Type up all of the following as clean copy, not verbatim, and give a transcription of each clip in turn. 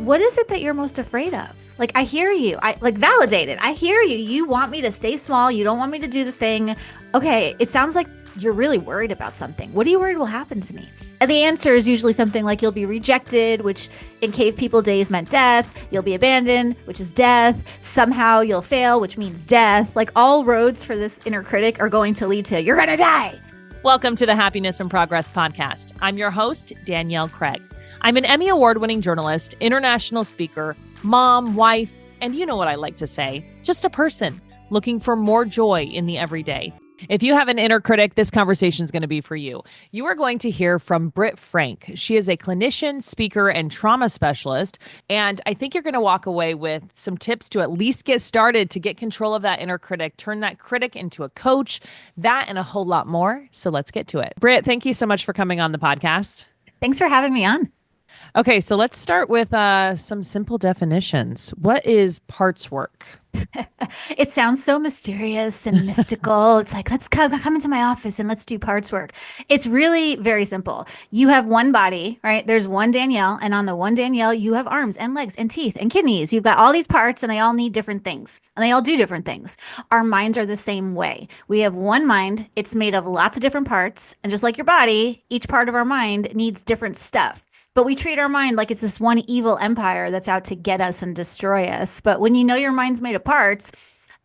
what is it that you're most afraid of? Like, I hear you. I like validate it. I hear you. You want me to stay small. You don't want me to do the thing. Okay, it sounds like you're really worried about something. What are you worried will happen to me? And the answer is usually something like you'll be rejected, which in cave people days meant death. You'll be abandoned, which is death. Somehow you'll fail, which means death. Like, all roads for this inner critic are going to lead to you're going to die. Welcome to the Happiness and Progress podcast. I'm your host, Danielle Craig. I'm an Emmy Award-winning journalist, international speaker, mom, wife, and you know what I like to say, just a person looking for more joy in the everyday. If you have an inner critic, this conversation is going to be for you. You are going to hear from Britt Frank. She is a clinician, speaker, and trauma specialist. And I think you're going to walk away with some tips to at least get started to get control of that inner critic, turn that critic into a coach, that and a whole lot more. So let's get to it. Britt, thank you so much for coming on the podcast. Thanks for having me on. Okay, so let's start with some simple definitions. What is parts work? It sounds so mysterious and mystical. It's like, let's come into my office and let's do parts work. It's really very simple. You have one body, right? There's one Danielle, and on the one Danielle, you have arms and legs and teeth and kidneys. You've got all these parts and they all need different things and they all do different things. Our minds are the same way. We have one mind. It's made of lots of different parts. And just like your body, each part of our mind needs different stuff. But we treat our mind like it's this one evil empire that's out to get us and destroy us. But when you know your mind's made of parts,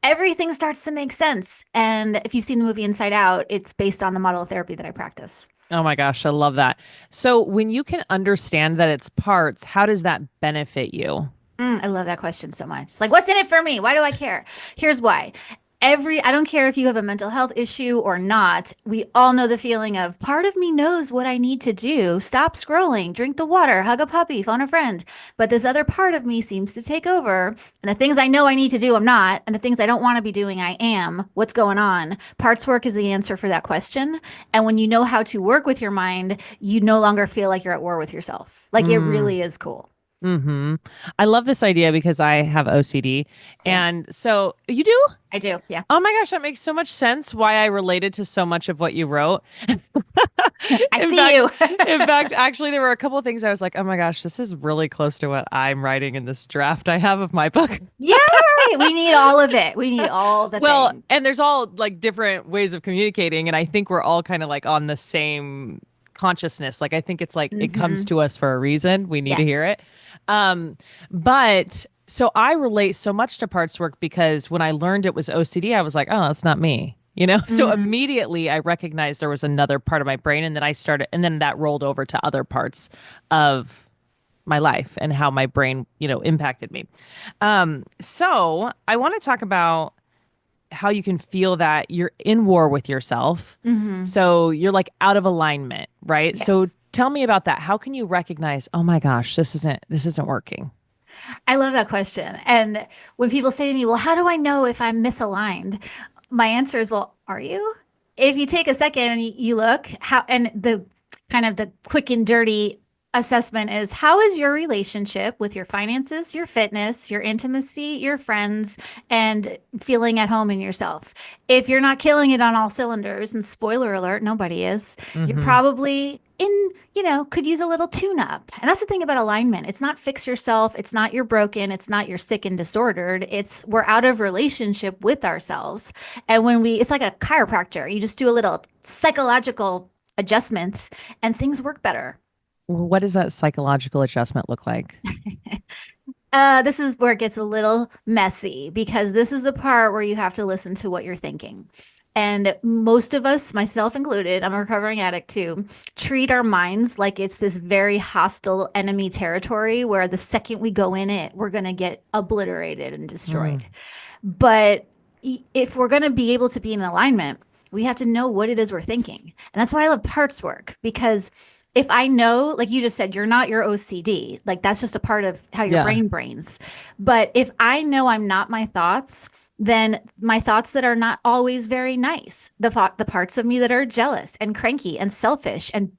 everything starts to make sense. And if you've seen the movie Inside Out, it's based on the model of therapy that I practice. Oh my gosh, I love that. So when you can understand that it's parts, how does that benefit you? I love that question so much. It's like, what's in it for me? Why do I care? Here's why. I don't care if you have a mental health issue or not. We all know the feeling of part of me knows what I need to do. Stop scrolling, drink the water, hug a puppy, phone a friend. But this other part of me seems to take over. And the things I know I need to do, I'm not. And the things I don't want to be doing, I am. What's going on? Parts work is the answer for that question. And when you know how to work with your mind, you no longer feel like you're at war with yourself. Like it really is cool. Mm-hmm. I love this idea because I have OCD. Same. And so you do? I do. Yeah. Oh my gosh, that makes so much sense why I related to so much of what you wrote. I see you. In fact, actually, there were a couple of things I was like, oh my gosh, this is really close to what I'm writing in this draft I have of my book. Yeah, we need all of it. We need all the things. And there's all like different ways of communicating. And I think we're all kind of like on the same consciousness. Like, I think it's like it comes to us for a reason. We need to hear it. But so I relate so much to parts work because when I learned it was OCD, I was like, oh, that's not me, So immediately I recognized there was another part of my brain, and then that rolled over to other parts of my life and how my brain, impacted me. So I want to talk about how you can feel that you're in war with yourself. So you're like out of alignment, right? Yes. So tell me about that. How can you recognize, oh my gosh, this isn't working? I love that question. And when people say to me, well, how do I know if I'm misaligned? My answer is, well, are you? If you take a second and you look and the kind of the quick and dirty assessment is, how is your relationship with your finances, your fitness, your intimacy, your friends, and feeling at home in yourself? If you're not killing it on all cylinders, and spoiler alert, nobody is, you're probably could use a little tune-up. And that's the thing about alignment. It's not fix yourself. It's not you're broken. It's not you're sick and disordered. It's we're out of relationship with ourselves. And it's like a chiropractor. You just do a little psychological adjustments and things work better. What does that psychological adjustment look like? This is where it gets a little messy because this is the part where you have to listen to what you're thinking. And most of us, myself included, I'm a recovering addict too, treat our minds like it's this very hostile enemy territory where the second we go in it, we're going to get obliterated and destroyed. But if we're going to be able to be in alignment, we have to know what it is we're thinking. And that's why I love parts work, because if I know, like you just said, you're not your OCD, like that's just a part of how your brain brains. But if I know I'm not my thoughts, then my thoughts that are not always very nice, the parts of me that are jealous and cranky and selfish and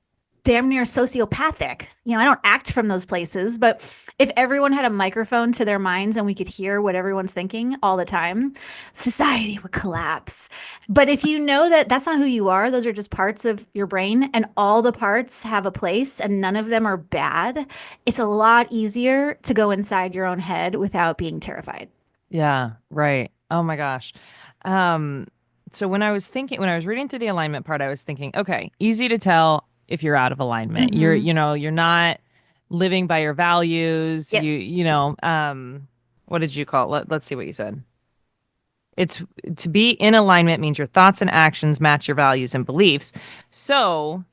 damn near sociopathic. I don't act from those places, but if everyone had a microphone to their minds and we could hear what everyone's thinking all the time, society would collapse. But if you know that that's not who you are, those are just parts of your brain, and all the parts have a place and none of them are bad, it's a lot easier to go inside your own head without being terrified. Yeah, right. Oh my gosh. Um, so when I was thinking, when I was reading through the alignment part, I was thinking, okay, easy to tell if you're out of alignment. Mm-hmm. You're not living by your values. Yes. What did you call it? Let's see what you said. It's to be in alignment means your thoughts and actions match your values and beliefs. So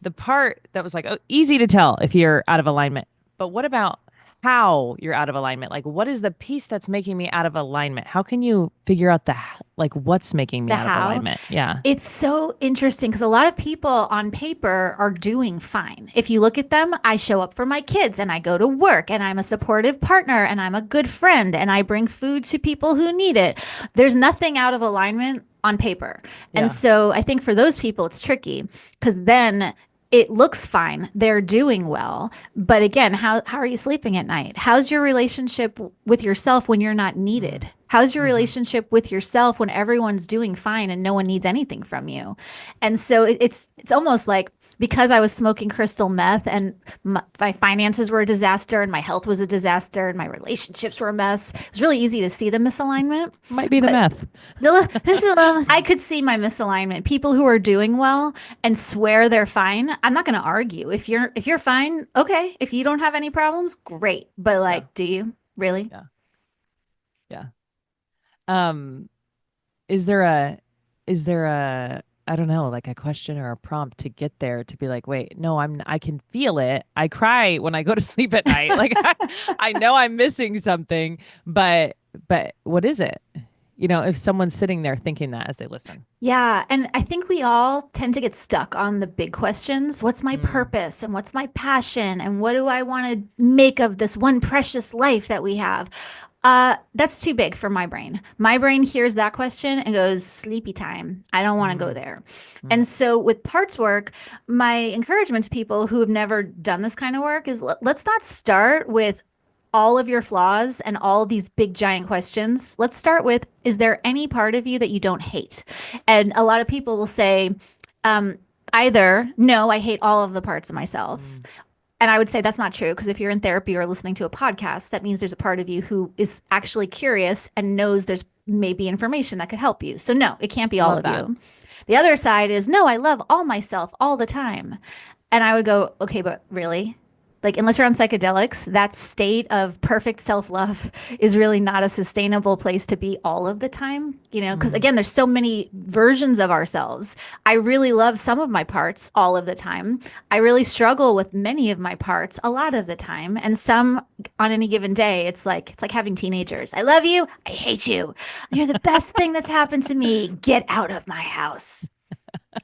the part that was like, oh, easy to tell if you're out of alignment. But what about how you're out of alignment? Like, what is the piece that's making me out of alignment? How can you figure out like, what's making me The out of how. alignment? Yeah. It's so interesting because a lot of people on paper are doing fine. If you look at them, I show up for my kids and I go to work and I'm a supportive partner and I'm a good friend and I bring food to people who need it. There's nothing out of alignment on paper. And Yeah. so I think for those people, it's tricky because then it looks fine. They're doing well. But again, how are you sleeping at night? How's your relationship with yourself when you're not needed? How's your Mm-hmm. relationship with yourself when everyone's doing fine and no one needs anything from you? And so it's almost like because I was smoking crystal meth and my finances were a disaster and my health was a disaster and my relationships were a mess. It was really easy to see the misalignment. Might be the But meth. I could see my misalignment. People who are doing well and swear they're fine. I'm not going to argue. If you're fine, okay. If you don't have any problems, great. But Yeah. like, do you really? Yeah. Yeah. Um, is there a, is there a, I don't know, like a question or a prompt to get there to be like, wait, no, I can feel it. I cry when I go to sleep at night. Like I know I'm missing something, but what is it? If someone's sitting there thinking that as they listen. Yeah, and I think we all tend to get stuck on the big questions. What's my Mm, purpose and what's my passion and what do I want to make of this one precious life that we have? That's too big for my brain. My brain hears that question and goes, sleepy time. I don't want to go mm, there. mm, And so with parts work, my encouragement to people who have never done this kind of work is let's not start with all of your flaws and all these big giant questions. Let's start with, is there any part of you that you don't hate? And a lot of people will say, um, either, no, I hate all of the parts of myself. mm, And I would say that's not true because if you're in therapy or listening to a podcast, that means there's a part of you who is actually curious and knows there's maybe information that could help you. So, no, it can't be all love of that. you. The other side is, no, I love all myself all the time. And I would go, okay, but really? Like, unless you're on psychedelics, that state of perfect self love is really not a sustainable place to be all of the time, because Mm, again, there's so many versions of ourselves. I really love some of my parts all of the time. I really struggle with many of my parts a lot of the time. And some on any given day, it's like having teenagers. I love you. I hate you. You're the best thing that's happened to me. Get out of my house.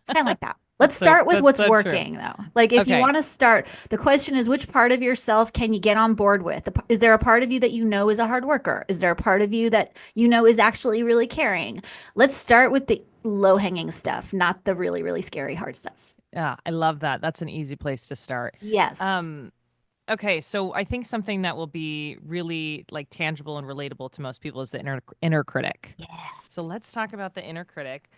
It's kind of like that. Let's start with that's what's so true. working, though. Like, if you Okay. want to start, the question is, which part of yourself can you get on board with? Is there a part of you that you know is a hard worker? Is there a part of you that you know is actually really caring? Let's start with the low hanging stuff, not the really, really scary hard stuff. Yeah, I love that. That's an easy place to start. Yes. Um, Okay, so I think something that will be really like tangible and relatable to most people is the inner critic. Yeah. So let's talk about the inner critic.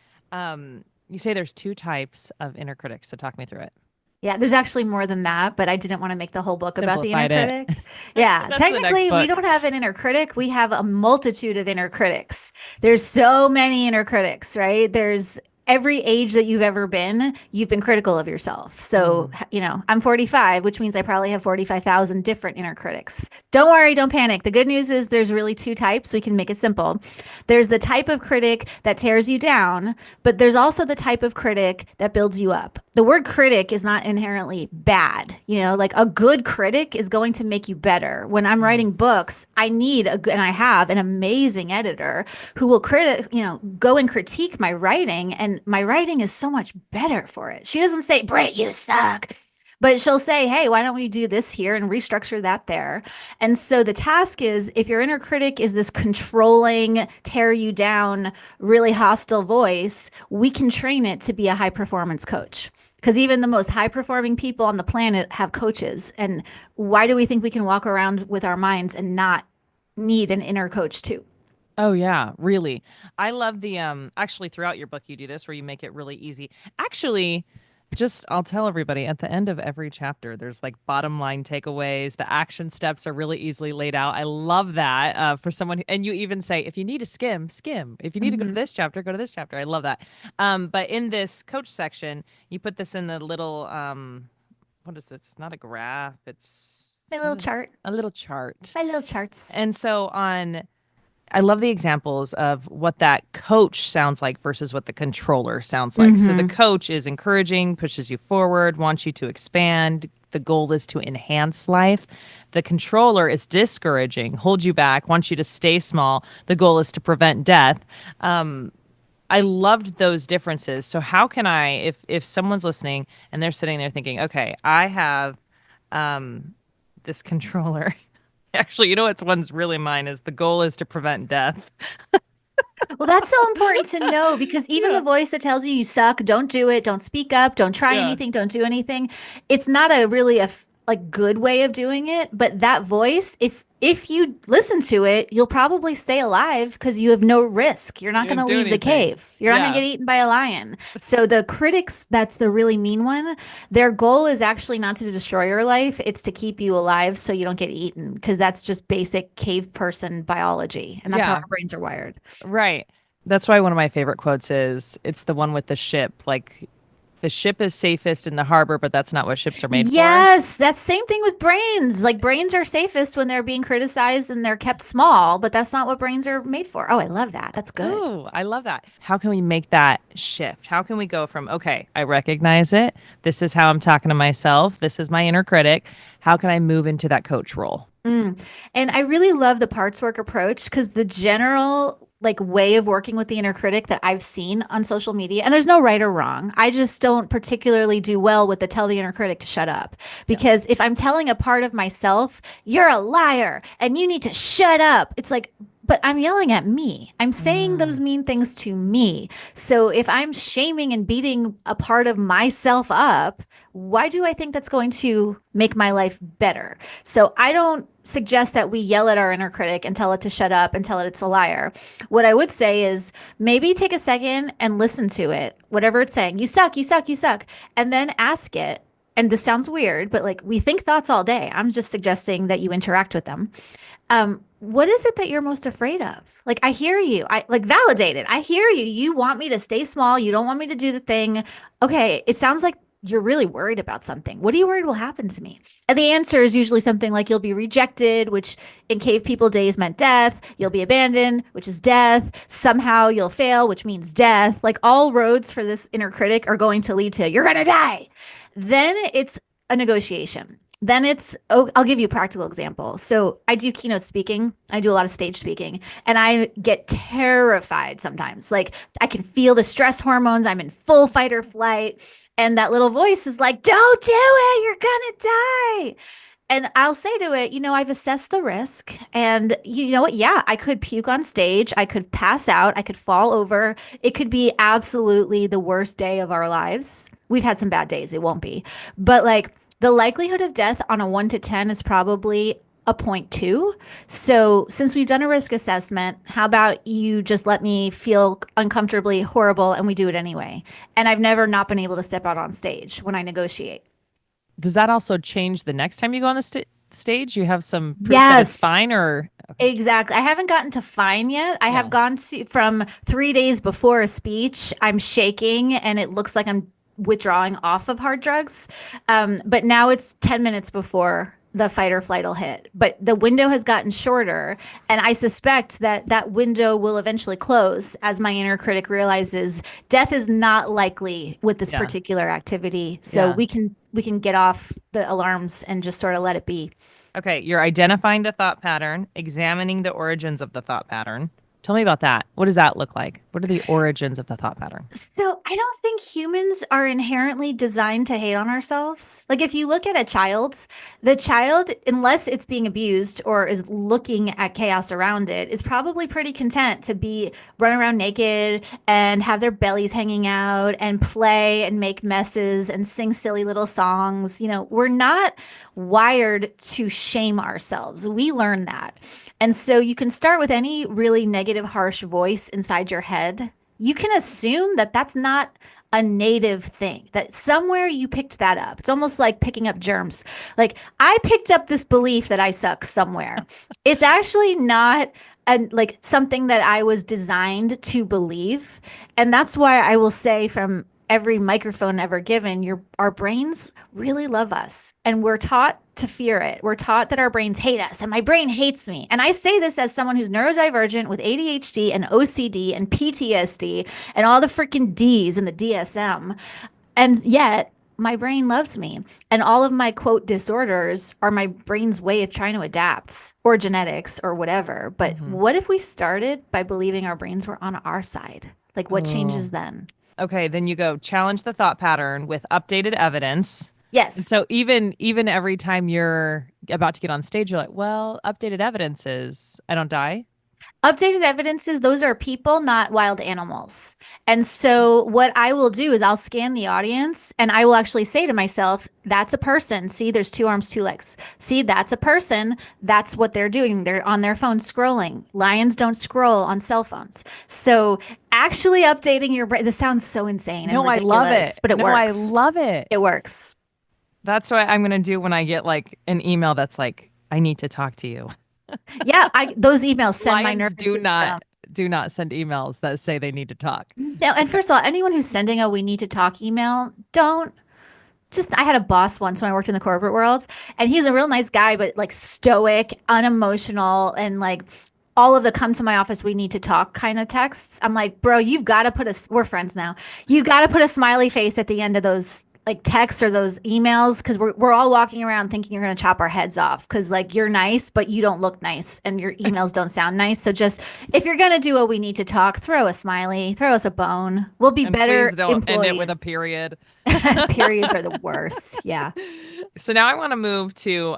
You say there's two types of inner critics, so talk me through it. Yeah, there's actually more than that, but I didn't want to make the whole book about the inner Simplified it. critic. Yeah, That's the next technically, we book. don't have an inner critic. We have a multitude of inner critics. There's so many inner critics, right? There's every age that you've ever been, you've been critical of yourself. So, Mm, I'm 45, which means I probably have 45,000 different inner critics. Don't worry, don't panic. The good news is there's really two types. We can make it simple. There's the type of critic that tears you down, but there's also the type of critic that builds you up. The word critic is not inherently bad. Like a good critic is going to make you better. When I'm mm, writing books, I need and I have an amazing editor who will go and critique my writing, and my writing is so much better for it. She doesn't say, Britt, you suck. But she'll say, hey, why don't we do this here and restructure that there? And so the task is, if your inner critic is this controlling, tear you down, really hostile voice, we can train it to be a high performance coach. Because even the most high performing people on the planet have coaches. And why do we think we can walk around with our minds and not need an inner coach too? Oh yeah, really. I love the actually throughout your book you do this where you make it really easy. Actually, just I'll tell everybody at the end of every chapter there's like bottom line takeaways. The action steps are really easily laid out. I love that for someone and you even say if you need to skim, skim. If you need to go to Mm-hmm. this chapter, go to this chapter. I love that. But in this coach section, you put this in the little what is this? It's not a graph. It's My what little is chart, a little chart. my little charts. And so on I love the examples of what that coach sounds like versus what the controller sounds like. So the Mm-hmm. coach is encouraging, pushes you forward, wants you to expand. The goal is to enhance life. The controller is discouraging, hold you back, wants you to stay small. The goal is to prevent death. I loved those differences. So how can I, if someone's listening and they're sitting there thinking, okay, I have this controller. Actually, you know what's one's really mine is the goal is to prevent death. Well, that's so important to know because even Yeah. the voice that tells you you suck, don't do it, don't speak up, don't try Yeah. anything, don't do anything, it's not a really like good way of doing it. But that voice, if you listen to it, you'll probably stay alive because you have no risk. You're not You going to didn't do leave the anything. cave. You're not going to Yeah. get eaten by a lion. So the critics, that's the really mean one. Their goal is actually not to destroy your life. It's to keep you alive so you don't get eaten because that's just basic cave person biology. And that's how Yeah. our brains are wired. Right. That's why one of my favorite quotes is it's the one with the ship. Like the ship is safest in the harbor, but that's not what ships are made for. Yes, that's same thing with brains. Like brains are safest when they're being criticized and they're kept small, but that's not what brains are made for. Oh, I love that. That's good. Ooh, I love that. How can we make that shift? How can we go from, okay, I recognize it. This is how I'm talking to myself. This is my inner critic. How can I move into that coach role? Mm. And I really love the parts work approach because the general like way of working with the inner critic that I've seen on social media, and there's no right or wrong. I just don't particularly do well with the tell the inner critic to shut up. Yeah. Because if I'm telling a part of myself, you're a liar and you need to shut up, it's like, but I'm yelling at me. I'm saying those Mm, mean things to me. So if I'm shaming and beating a part of myself up, why do I think that's going to make my life better? So I don't suggest that we yell at our inner critic and tell it to shut up and tell it it's a liar. What I would say is maybe take a second and listen to it, whatever it's saying. You suck, you suck, you suck. And then ask it. And this sounds weird, but like we think thoughts all day. I'm just suggesting that you interact with them. What is it that you're most afraid of? Like, I hear you. I like validate it. I hear you. You want me to stay small. You don't want me to do the thing. Okay. It sounds like you're really worried about something. What are you worried will happen to me? And the answer is usually something like you'll be rejected, which in cave people days meant death. You'll be abandoned, which is death. Somehow you'll fail, which means death. Like all roads for this inner critic are going to lead to you're going to die. Then it's a negotiation. Then it's, oh, I'll give you a practical example. So I do keynote speaking. I do a lot of stage speaking, and I get terrified sometimes. Like I can feel the stress hormones. I'm in full fight or flight. And that little voice is like, don't do it. You're going to die. And I'll say to it, I've assessed the risk. And you know what? Yeah, I could puke on stage. I could pass out. I could fall over. It could be absolutely the worst day of our lives. We've had some bad days. It won't be. But like the likelihood of death on a 1 to 10 is probably a 0.2. So since we've done a risk assessment, how about you just let me feel uncomfortably horrible and we do it anyway? And I've never not been able to step out on stage when I negotiate. does that also change the next time you go on the stage? You have some proof that it's Yes, fine or okay. exactly. I haven't gotten to fine yet. I have Yeah. gone to from 3 days before a speech. I'm shaking and it looks like I'm withdrawing off of hard drugs. But now it's 10 minutes before the fight or flight will hit. But the window has gotten shorter. And I suspect that that window will eventually close as my inner critic realizes death is not likely with this Yeah. particular activity. So Yeah. we can get off the alarms and just sort of let it be. Okay, you're identifying the thought pattern, examining the origins of the thought pattern. Tell me about that. What does that look like? What are the origins of the thought pattern? So I don't think humans are inherently designed to hate on ourselves. Like if you look at a child, the child, unless it's being abused or is looking at chaos around it, is probably pretty content to be run around naked and have their bellies hanging out and play and make messes and sing silly little songs. We're not wired to shame ourselves. We learn that. And so you can start with any really negative, harsh voice inside your head. You can assume that that's not a native thing, that somewhere you picked that up. It's almost like picking up germs. Like I picked up this belief that I suck somewhere. It's actually not like something that I was designed to believe. And that's why I will say from every microphone ever given, our brains really love us and we're taught to fear it. We're taught that our brains hate us and my brain hates me. And I say this as someone who's neurodivergent with ADHD and OCD and PTSD and all the freaking D's in the DSM. And yet my brain loves me. And all of my quote disorders are my brain's way of trying to adapt or genetics or whatever. But what if we started by believing our brains were on our side? Like what changes then? Okay, then you go challenge the thought pattern with updated evidence. And Yes. so even every time you're about to get on stage, you're like, well, updated evidence is I don't die. Updated evidences, those are people, not wild animals. And so what I will do is I'll scan the audience and I will actually say to myself, that's a person. See, there's two arms, two legs. See, that's a person. That's what they're doing. They're on their phone scrolling. Lions don't scroll on cell phones. So actually updating your brain, this sounds so insane and No, I love ridiculous, it. but it No, works. I love it. It works. That's what I'm gonna do when I get like an email that's like, I need to talk to you. Yeah, those emails send my Lions nervous system. do not send emails that say they need to talk. Now, and first of all, anyone who's sending a "we need to talk" email, don't I had a boss once when I worked in the corporate world, and he's a real nice guy, but like stoic, unemotional, and like all of the "come to my office, we need to talk" kind of texts. I'm like, bro, you've got to we're friends now. You got to put a smiley face at the end of those like texts or those emails because we're all walking around thinking you're going to chop our heads off because like you're nice, but you don't look nice and your emails don't sound nice. So just if you're going to do what we need to talk, throw a smiley, throw us a bone. We'll be And better please don't employees. end it with a period. Periods are the worst. Yeah. So now I want to move to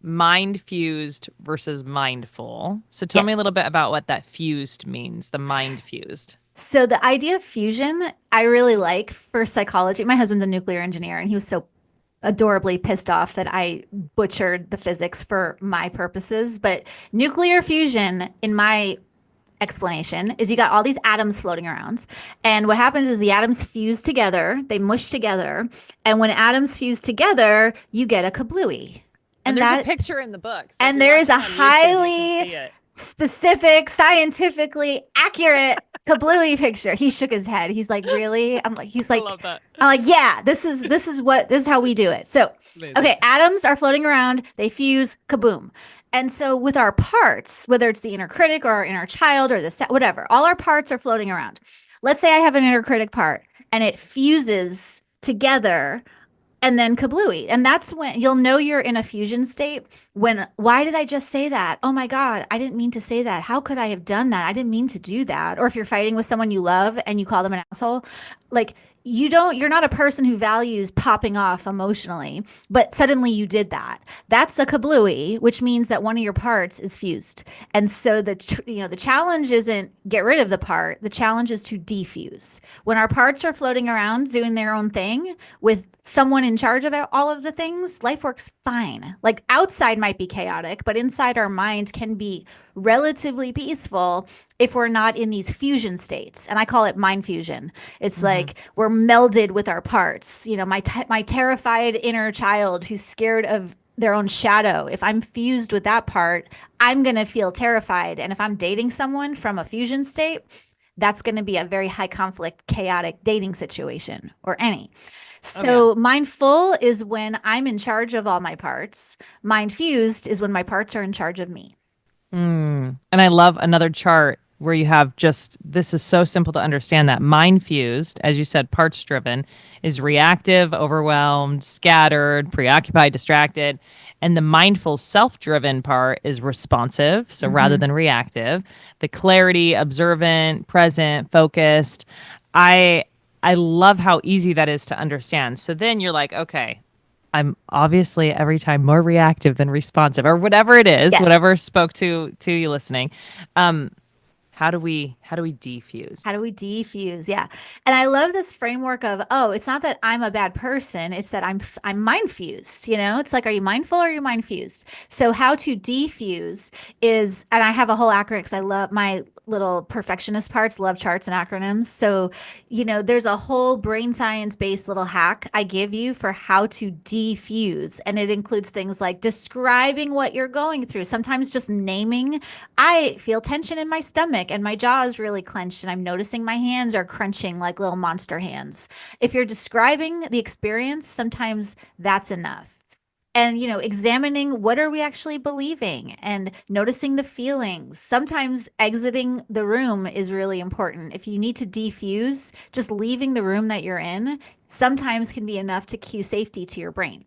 mind fused versus mindful. So tell me a little Yes. bit about what that fused means, the mind fused. So the idea of fusion, I really like for psychology. My husband's a nuclear engineer, and he was so adorably pissed off that I butchered the physics for my purposes. But nuclear fusion, in my explanation, is you got all these atoms floating around. And what happens is the atoms fuse together, they mush together. And when atoms fuse together, you get a kablooey. And there's a picture in the book. So and there is a highly specific, scientifically accurate kablooey picture. He shook his head. He's like, really? He's like, I love that. I'm like, yeah, this is how we do it. So, Amazing. okay, atoms are floating around, they fuse, kaboom. And so with our parts, whether it's the inner critic or our inner child or whatever, all our parts are floating around. Let's say I have an inner critic part and it fuses together and then kablooey. And that's when you'll know you're in a fusion state why did I just say that? Oh my God, I didn't mean to say that. How could I have done that? I didn't mean to do that. Or if you're fighting with someone you love and you call them an asshole, like you're not a person who values popping off emotionally, but suddenly you did that. That's a kablooey, which means that one of your parts is fused. And so the challenge isn't get rid of the part. The challenge is to defuse. When our parts are floating around doing their own thing with someone in charge of all of the things, life works fine. Like outside might be chaotic, but inside our mind can be relatively peaceful if we're not in these fusion states. And I call it mind fusion. It's like we're melded with our parts. My terrified inner child who's scared of their own shadow. If I'm fused with that part, I'm going to feel terrified. And if I'm dating someone from a fusion state, that's going to be a very high conflict, chaotic dating situation or any. So mindful is when I'm in charge of all my parts. Mind fused is when my parts are in charge of me. And I love another chart where you have just, this is so simple to understand, that mind fused, as you said, parts driven, is reactive, overwhelmed, scattered, preoccupied, distracted. And the mindful self driven part is responsive. So rather Mm-hmm. than reactive, the clarity, observant, present, focused. I, I love how easy that is to understand. So then you're like, okay, I'm obviously every time more reactive than responsive, or whatever it is, whatever Yes. spoke to you listening. Um, how do we How defuse? do we defuse? Yeah. And I love this framework of, oh, it's not that I'm a bad person, it's that I'm mind fused, you know? It's like, are you mindful or are you mind fused? So how to defuse is, and I have a whole acronym because I love my little perfectionist parts, love charts and acronyms. So, there's a whole brain science based little hack I give you for how to defuse. And it includes things like describing what you're going through, sometimes just naming, I feel tension in my stomach and my jaw is really clenched and I'm noticing my hands are crunching like little monster hands. If you're describing the experience, sometimes that's enough. And examining what are we actually believing and noticing the feelings. Sometimes exiting the room is really important. If you need to defuse, just leaving the room that you're in sometimes can be enough to cue safety to your brain.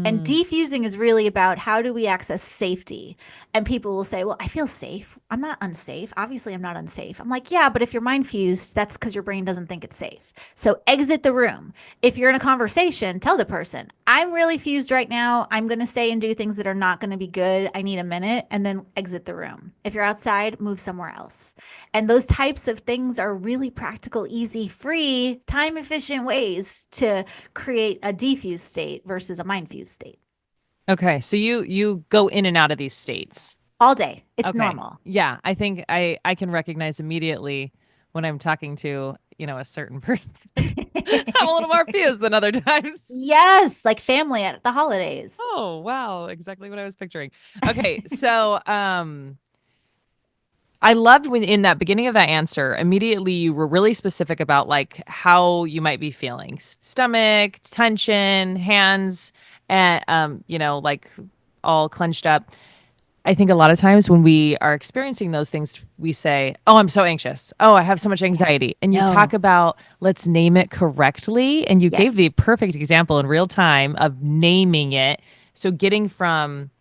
And Mm, defusing is really about how do we access safety. And people will say, well, I feel safe. I'm not unsafe. Obviously, I'm not unsafe. I'm like, yeah, but if you're mind fused, that's because your brain doesn't think it's safe. So exit the room. If you're in a conversation, tell the person, I'm really fused right now. I'm going to say and do things that are not going to be good. I need a minute, and then exit the room. If you're outside, move somewhere else. And those types of things are really practical, easy, free, time efficient ways to create a defused state versus a mind fused state. okay, so you go in and out of these states. All day. It's Okay. normal. Yeah, I think I can recognize immediately when I'm talking to, a certain person. I'm a little more fused than other times. Yes, like family at the holidays. Oh, wow, exactly what I was picturing. Okay, so I loved when in that beginning of that answer, immediately you were really specific about like how you might be feeling. Stomach, tension, hands, and like all clenched up. I think a lot of times when we are experiencing those things, we say, "Oh, I'm so anxious. Oh, I have so much Yeah. anxiety." And you talk No. about let's name it correctly, and you gave the Yes. perfect example in real time of naming it. So getting from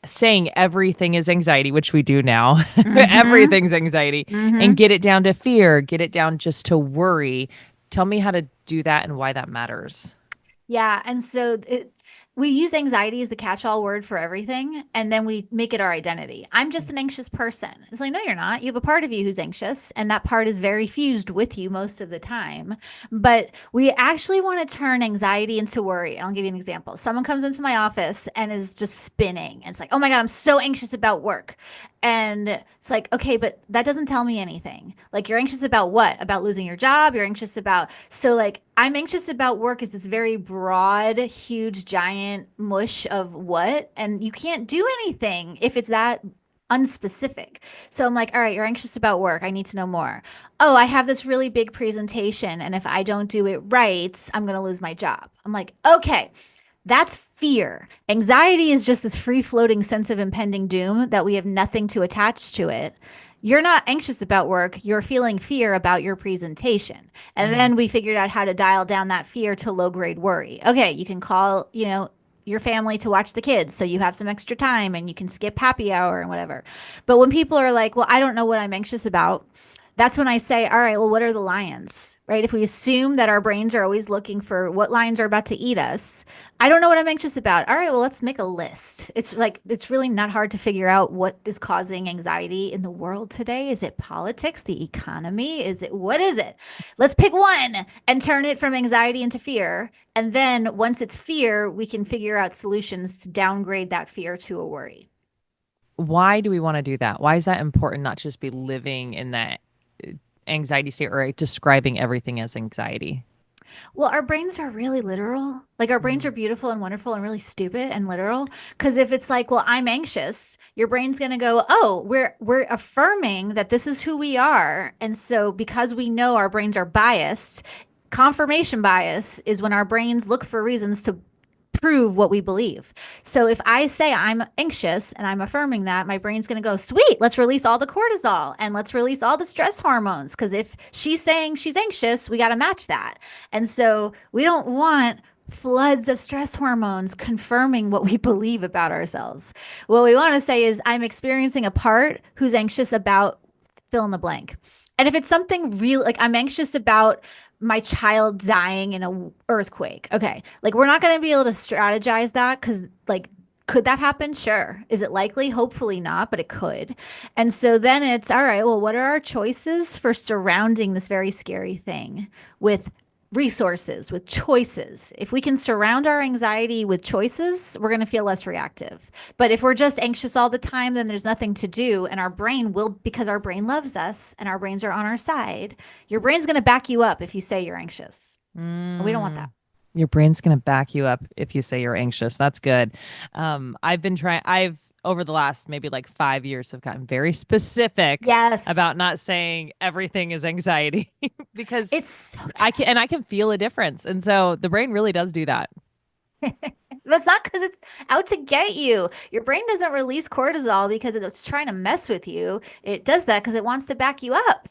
saying everything is anxiety, which we do now, Mm-hmm. everything's anxiety, and Mm-hmm. get it down to fear, get it down just to worry. Tell me how to do that and why that matters. Yeah. And so we use anxiety as the catch all word for everything. And then we make it our identity. I'm just an anxious person. It's like, no, you're not. You have a part of you who's anxious. And that part is very fused with you most of the time. But we actually want to turn anxiety into worry. I'll give you an example. Someone comes into my office and is just spinning. And it's like, oh my God, I'm so anxious about work. And it's like, okay, but that doesn't tell me anything. Like, you're anxious about what? About losing your job? You're anxious about, so like, I'm anxious about work is this very broad, huge, giant mush of what? And you can't do anything if it's that unspecific. So I'm like, all right, you're anxious about work. I need to know more. Oh, I have this really big presentation. And if I don't do it right, I'm going to lose my job. I'm like, okay, that's fear. Anxiety is just this free floating sense of impending doom that we have nothing to attach to it. You're not anxious about work. You're feeling fear about your presentation. And Mm-hmm. then we figured out how to dial down that fear to low grade worry. Okay, you can call, your family to watch the kids so you have some extra time and you can skip happy hour and whatever. But when people are like, well, I don't know what I'm anxious about, that's when I say, all right, well, what are the lions, right? If we assume that our brains are always looking for what lions are about to eat us, I don't know what I'm anxious about. All right, well, let's make a list. It's like, it's really not hard to figure out what is causing anxiety in the world today. Is it politics, the economy? What is it? Let's pick one and turn it from anxiety into fear. And then once it's fear, we can figure out solutions to downgrade that fear to a worry. Why do we want to do that? Why is that important? Not just be living in that anxiety state or describing everything as anxiety. Well, our brains are really literal. Like, our brains are Mm. beautiful and wonderful and really stupid and literal. Because if it's like, well, I'm anxious, your brain's gonna go, oh, we're affirming that this is who we are. And so because we know our brains are biased, confirmation bias is when our brains look for reasons to prove what we believe. So if I say I'm anxious and I'm affirming that, my brain's going to go, sweet, let's release all the cortisol and let's release all the stress hormones. Because if she's saying she's anxious, we got to match that. And so we don't want floods of stress hormones confirming what we believe about ourselves. What we want to say is, I'm experiencing a part who's anxious about fill in the blank. And if it's something real, like I'm anxious about my child dying in a earthquake. Okay. Like we're not going to be able to strategize that because like, could that happen? Sure. Is it likely? Hopefully not, but it could. And so then it's all right. Well, what are our choices for surrounding this very scary thing with resources, with choices? If we can surround our anxiety with choices, we're going to feel less reactive. But if we're just anxious all the time, then there's nothing to do. And our brain will, because our brain loves us and our brains are on our side, your brain's going to back you up if you say you're anxious. We don't want that. Your brain's going to back you up if you say you're anxious. That's good. I've over the last maybe like 5 years have gotten very specific about not saying everything is anxiety because it's so I can feel a difference. And so the brain really does do that. That's not because it's out to get you. Your brain doesn't release cortisol because it's trying to mess with you. It does that because it wants to back you up.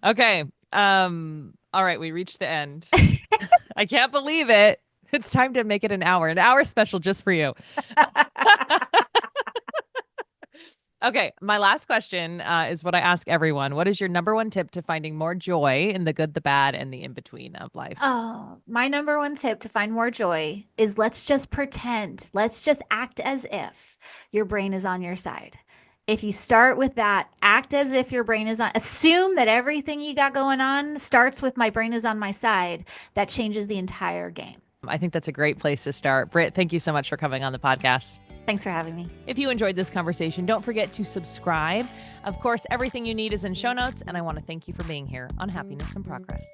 Okay. All right. We reached the end. I can't believe it. It's time to make it an hour special just for you. Okay, my last question is what I ask everyone. What is your number one tip to finding more joy in the good, the bad, and the in-between of life? Oh, my number one tip to find more joy is let's just pretend. Let's just act as if your brain is on your side. If you start with that, act as if your brain is on, assume that everything you got going on starts with my brain is on my side, that changes the entire game. I think that's a great place to start. Britt, thank you so much for coming on the podcast. Thanks for having me. If you enjoyed this conversation, don't forget to subscribe. Of course, everything you need is in show notes, and I want to thank you for being here on Happiness in Progress.